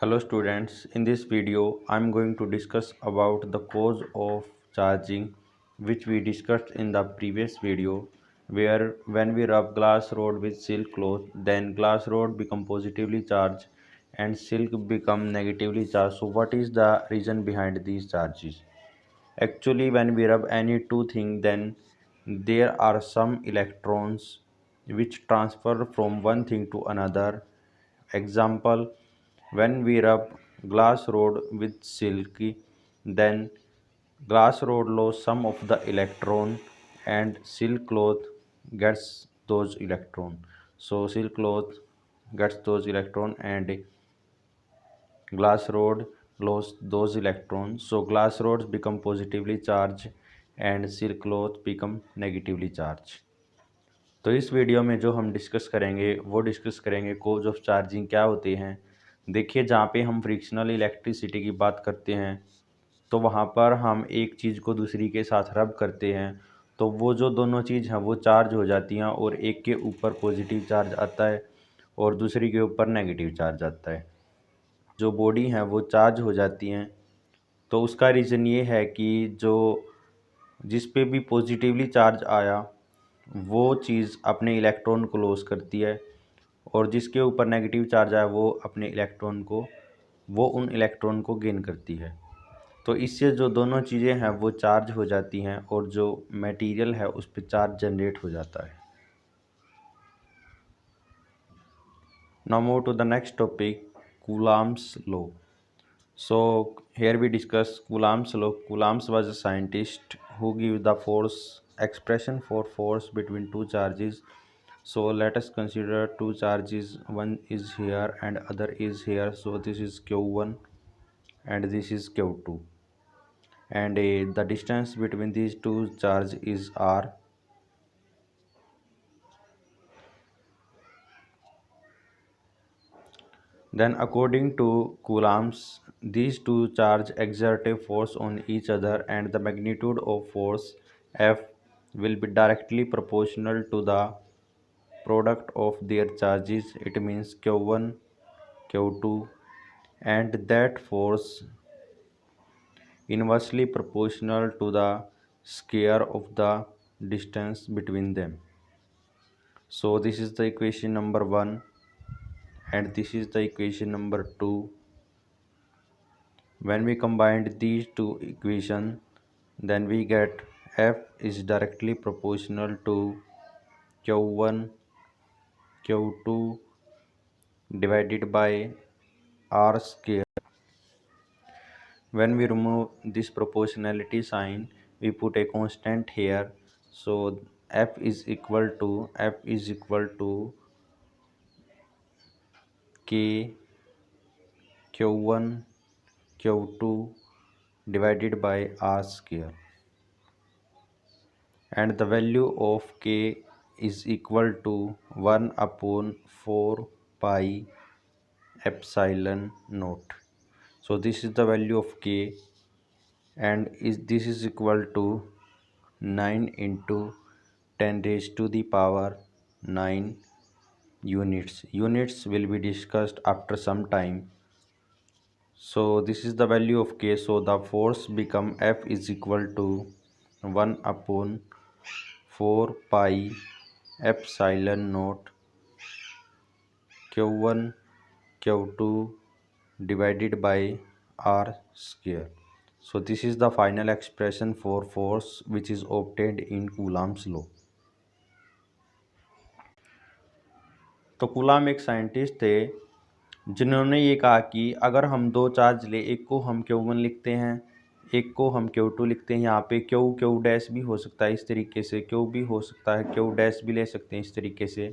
Hello students, in this video I am going to discuss about the cause of charging which we discussed in the previous video, where when we rub glass rod with silk cloth, then glass rod become positively charged and silk become negatively charged. So what is the reason behind these charges? Actually, when we rub any two things, then there are some electrons which transfer from one thing to another. Example, when we rub glass rod with silky, then glass rod lose some of the electron and silk cloth gets those electron. So silk cloth gets those electron and glass rod lose those electrons. So glass rods become positively charged and silk cloth become negatively charged. तो इस video में जो हम discuss करेंगे वो discuss करेंगे cause of charging क्या होते हैं। देखिए, जहाँ पे हम फ्रिक्शनल इलेक्ट्रिसिटी की बात करते हैं तो वहाँ पर हम एक चीज़ को दूसरी के साथ रब करते हैं तो वो जो दोनों चीज़ हैं वो चार्ज हो जाती हैं और एक के ऊपर पॉजिटिव चार्ज आता है और दूसरी के ऊपर नेगेटिव चार्ज आता है। जो बॉडी हैं वो चार्ज हो जाती हैं। तो उसका रीज़न ये है कि जो जिस पे भी पॉजिटिवली चार्ज आया वो चीज़ अपने इलेक्ट्रॉन को लॉस करती है और जिसके ऊपर नेगेटिव चार्ज आया वो उन इलेक्ट्रॉन को गेन करती है। तो इससे जो दोनों चीज़ें हैं वो चार्ज हो जाती हैं और जो मटेरियल है उस पर चार्ज जनरेट हो जाता है। Now move to the next topic, Coulomb's law. So here we discuss Coulomb's law. Coulomb was a scientist who gave the force expression for force between two charges. So let us consider two charges. One is here and other is here. So this is Q1 and this is Q2. And the distance between these two charges is R. Then according to Coulomb's, these two charges exert a force on each other and the magnitude of force F will be directly proportional to the product of their charges. It means Q1, Q2, and that force inversely proportional to the square of the distance between them. So this is the equation number 1 and this is the equation number 2. When we combine these two equations, then we get F is directly proportional to Q1 Q2 divided by R square. When we remove this proportionality sign, we put a constant here. So F is equal to K Q1 Q2 divided by R square. And the value of K is equal to 1 upon 4 pi epsilon naught. So this is the value of K and this is equal to 9 into 10 raised to the power 9 units. Units will be discussed after some time. So this is the value of K. So the force become F is equal to 1 upon 4 pi epsilon naught Q1 Q2 divided by R square. So this is the final expression for force which is obtained in Coulomb's law. तो coulomb एक scientist थे जिन्होंने ये कहा कि अगर हम दो चार्ज ले, एक को हम Q1 लिखते हैं, एक को हम Q2 लिखते हैं। यहाँ पे Q डैश भी हो सकता है इस तरीके से, Q भी हो सकता है, Q डैश भी ले सकते हैं इस तरीके से।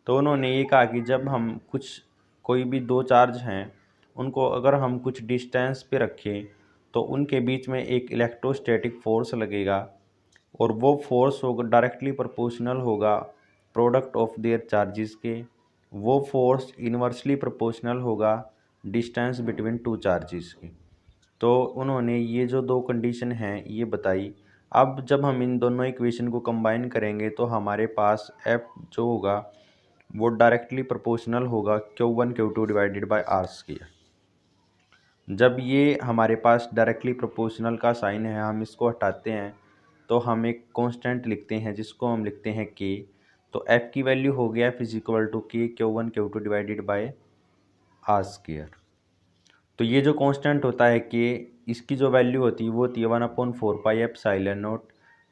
तो उन्होंने ये कहा कि जब हम कोई भी दो चार्ज हैं उनको अगर हम कुछ डिस्टेंस पे रखें तो उनके बीच में एक इलेक्ट्रोस्टैटिक फोर्स लगेगा और वो फोर्स होगा डायरेक्टली प्रोपोर्शनल होगा प्रोडक्ट ऑफ देयर चार्जेस के। वो फोर्स इन्वर्सली प्रोपोर्शनल होगा डिस्टेंस बिटवीन टू चार्जेस की। तो उन्होंने ये जो दो कंडीशन हैं ये बताई। अब जब हम इन दोनों इक्वेशन को कंबाइन करेंगे तो हमारे पास F जो होगा वो डायरेक्टली प्रोपोर्शनल होगा Q1 Q2 divided bye R square. जब ये हमारे पास डायरेक्टली प्रोपोर्शनल का साइन है, हम इसको हटाते हैं तो हम एक कांस्टेंट लिखते हैं जिसको हम लिखते हैं के। तो एफ की वैल्यू हो गया एफ इज इक्वल टू के Q1 Q2 divided by r square. तो ये जो कांस्टेंट होता है के, इसकी जो वैल्यू होती है वो होती है 1/4 पाई एप्सिलॉन नॉट।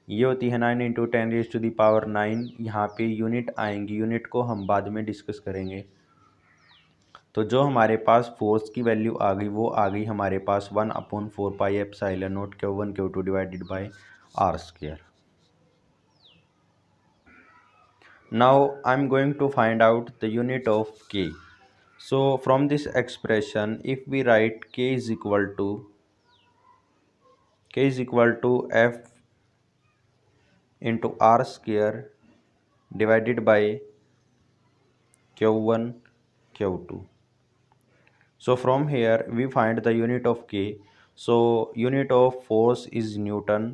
ये होती है 9 × 10⁻⁹ यहाँ पे यूनिट आएंगी, यूनिट को हम बाद में डिस्कस करेंगे। तो जो हमारे पास फोर्स की वैल्यू आ गई वो आ गई हमारे पास 1/4 pi epsilon naught Q1 Q2 divided by r square. Now I'm going to find out the unit of k. So from this expression, if we write k is equal to f into r square divided by q1 q2. So from here we find the unit of k. So unit of force is Newton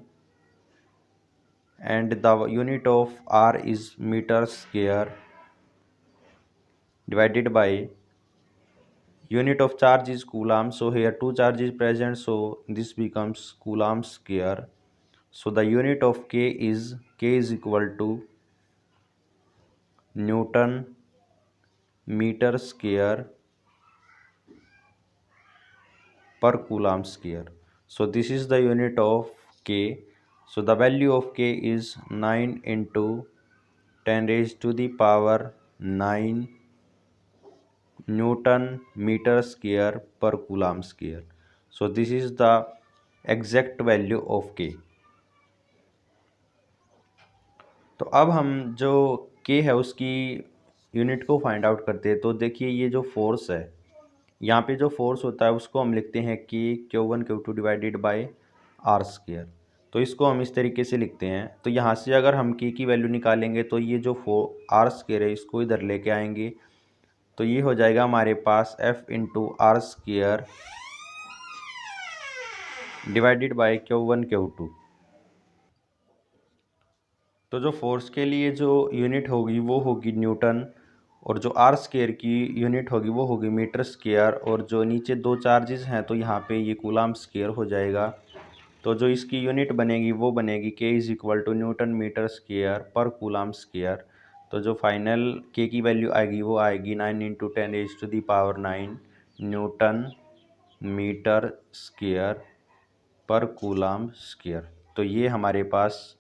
and the unit of r is meter square divided by unit of charge is coulomb. So here two charge is present, so this becomes coulomb square. So the unit of k is equal to Newton meter square per coulomb square. So this is the unit of k. So the value of k is 9 into 10 raised to the power 9 Newton meter square per coulomb square. So this is the exact value of k. तो अब हम जो k है उसकी unit को find out करते हैं। तो देखिए ये जो फोर्स है, यहाँ पे जो फोर्स होता है उसको हम लिखते हैं कि Q1 Q2 divided by r square. तो इसको हम इस तरीके से लिखते हैं। तो यहाँ से अगर हम k की वैल्यू निकालेंगे तो ये जो आर स्क्वायर है इसको इधर लेके आएंगे, तो ये हो जाएगा हमारे पास F into r square divided by Q1 Q2। तो जो फोर्स के लिए जो यूनिट होगी वो होगी न्यूटन, और जो आर स्क्वायर की यूनिट होगी वो होगी मीटर स्क्वायर, और जो नीचे दो चार्जेस हैं तो यहाँ पे ये कूलाम स्क्वायर हो जाएगा। तो जो इसकी यूनिट बनेगी वो बनेगी k is equal to newton meter square पर कूलाम स्क्वायर। तो जो फाइनल के की वैल्यू आएगी वो आएगी 9 × 10⁻⁹ न्यूटन मीटर स्क्वायर पर कूलाम स्क्वायर। तो ये हमारे पास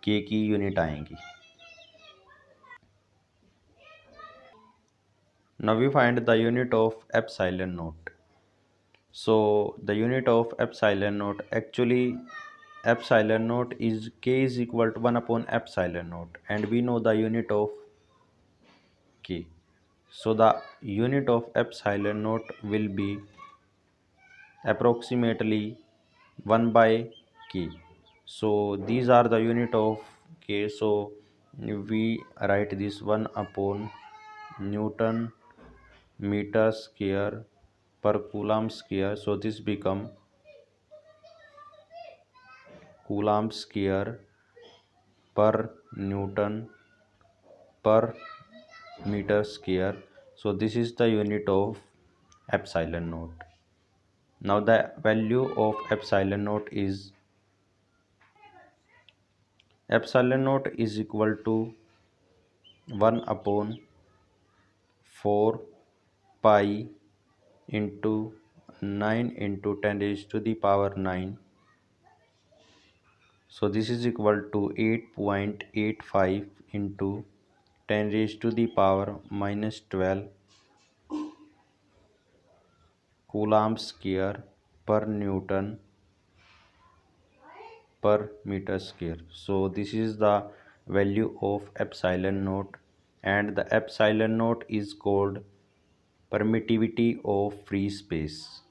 के की यूनिट आएंगी। Now we find the unit of epsilon naught. So the unit of epsilon naught, actually epsilon naught is k is equal to 1/epsilon naught, and we know the unit of k. So the unit of epsilon naught will be approximately 1 by k. So these are the unit of k. So we write this 1 upon Newton meter square per coulomb square. So this become coulomb square per Newton per meter square. So this is the unit of epsilon naught. Now the value of epsilon naught is equal to 1 upon 4 pi into 9 into 10 raised to the power 9. So this is equal to 8.85 into 10 raised to the power minus 12 coulomb square per Newton per meter square. So this is the value of epsilon naught, and the epsilon naught is called permittivity of free space.